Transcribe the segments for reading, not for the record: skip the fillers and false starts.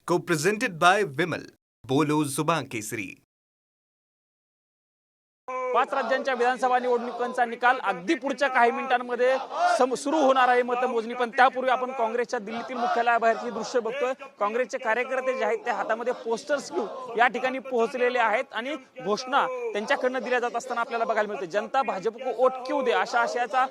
Co-presented by Vimal. बोलो जुबान केसरी. 5 राज्यांच्या विधानसभा निवडणुकांचा निकाल अगदी पुढच्या काही मिनिटांमध्ये सुरू होणार आहे मतमोजणी. पण त्यापूर्वी आपण काँग्रेसच्या दिल्लीतील मुख्यालयाबाहेरची दृश्य बघतोय. काँग्रेसचे कार्यकर्ते जे आहेत ते हातामध्ये पोस्टर्स घेऊन या ठिकाणी पोहोचलेले आहेत आणि घोषणा त्यांच्याकडनं दिल्या जात असताना आपल्याला बघायला मिळते. जनता भाजप को वोट क्यों दे अशा आशयाचा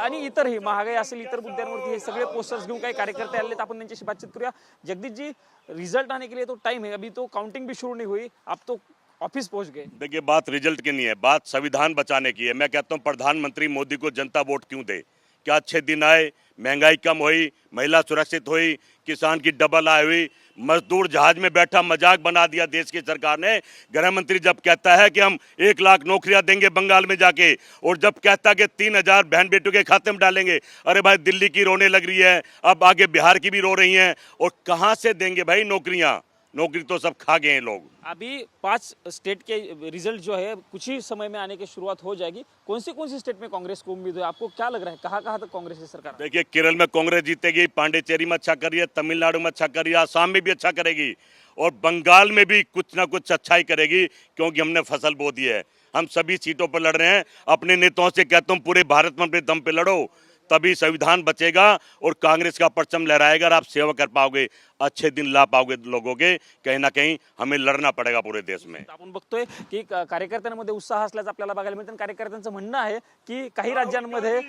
आणि इतरही महागाई असेल इतर मुद्द्यांवरती हे सगळे पोस्टर्स घेऊन काही कार्यकर्ते आलेत. आपण त्यांच्याशी बातचीत करूया. जगदीश जी, रिजल्ट आने के लिए तो टाइम है, अभी तो काउंटिंग भी शुरू नहीं हुई, आप तो ऑफिस पहुंच गए. देखिए, बात रिजल्ट की नहीं है, बात संविधान बचाने की है. मैं कहता हूँ प्रधानमंत्री मोदी को जनता वोट क्यों दे. क्या अच्छे दिन आए, महंगाई कम हुई, महिला सुरक्षित हुई, किसान की डबल आय हुई, मजदूर जहाज में बैठा मजाक बना दिया देश की सरकार ने. गृह मंत्री जब कहता है कि हम 1 लाख नौकरियां देंगे बंगाल में जाके, और जब कहता है कि 3000 बहन बेटों के खाते में डालेंगे, अरे भाई दिल्ली की रोने लग रही है, अब आगे बिहार की भी रो रही हैं. और कहाँ से देंगे भाई नौकरियां? नौकरी तो सब खा गए हैं लोग. अभी 5 स्टेट के रिजल्ट जो है कुछ ही समय में आने की शुरुआत हो जाएगी. कौन सी स्टेट में कांग्रेस को उम्मीद है? आपको क्या लग रहा है, कहाँ तक कांग्रेस की सरकार? देखिए, केरल में कांग्रेस जीतेगी, पांडिचेरी में अच्छा कर रही है, तमिलनाडु में अच्छा कर रही है, आसाम में भी अच्छा करेगी, और बंगाल में भी कुछ ना कुछ अच्छा ही करेगी, क्योंकि हमने फसल बो दी है. हम सभी सीटों पर लड़ रहे हैं. अपने नेताओं से कहता हूँ पूरे भारत में अपने दम पे लड़ो, तभी संविधान बचेगा और कांग्रेस का परचम लहराएगा और आप सेवा कर पाओगे, अच्छे दिन ला पाओगे लोगों के. कहीं ना कहीं हमें लड़ना पड़ेगा पूरे देश में. आपण बघतोय की कार्यकर्त्यांमध्ये उत्साह असल्याचं आपल्याला बघायला मिळतं. कार्यकर्त्यांचं म्हणणं आहे की काही राज्यांमध्ये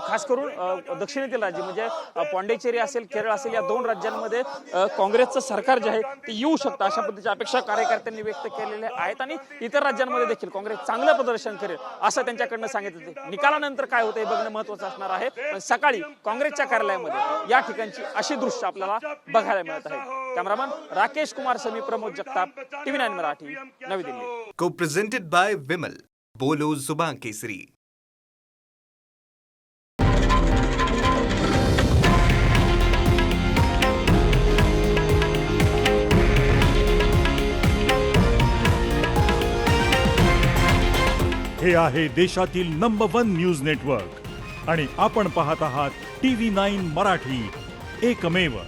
खास करून दक्षिणेतील राज्य म्हणजे पांडिचेरी असेल, केरळ असेल, या 2 राज्यांमध्ये काँग्रेसचं सरकार जे आहे ते येऊ शकतं अशा पद्धतीच्या अपेक्षा कार्यकर्त्यांनी व्यक्त केलेल्या आहेत. आणि इतर राज्यांमध्ये देखील काँग्रेस चांगलं प्रदर्शन करेल असं त्यांच्याकडनं सांगितलं होतं. निकालानंतर काय होतं हे बघणं महत्त्वाचं असणार आहे. पण सकाळी काँग्रेसच्या कार्यालयामध्ये या ठिकाणची अशी दृश्य आपल्याला बघायला मिळत आहे. कॅमेरामन राकेश कुमार समी, प्रमोद जगताप, TV9 मराठी, नवी दिल्ली. Co-presented by Vimal. बोलो जुबान केसरी. हे आहे देशातील नंबर 1 न्यूज नेटवर्क आणि आपण पाहत आहात TV9 मराठी, एकमेव.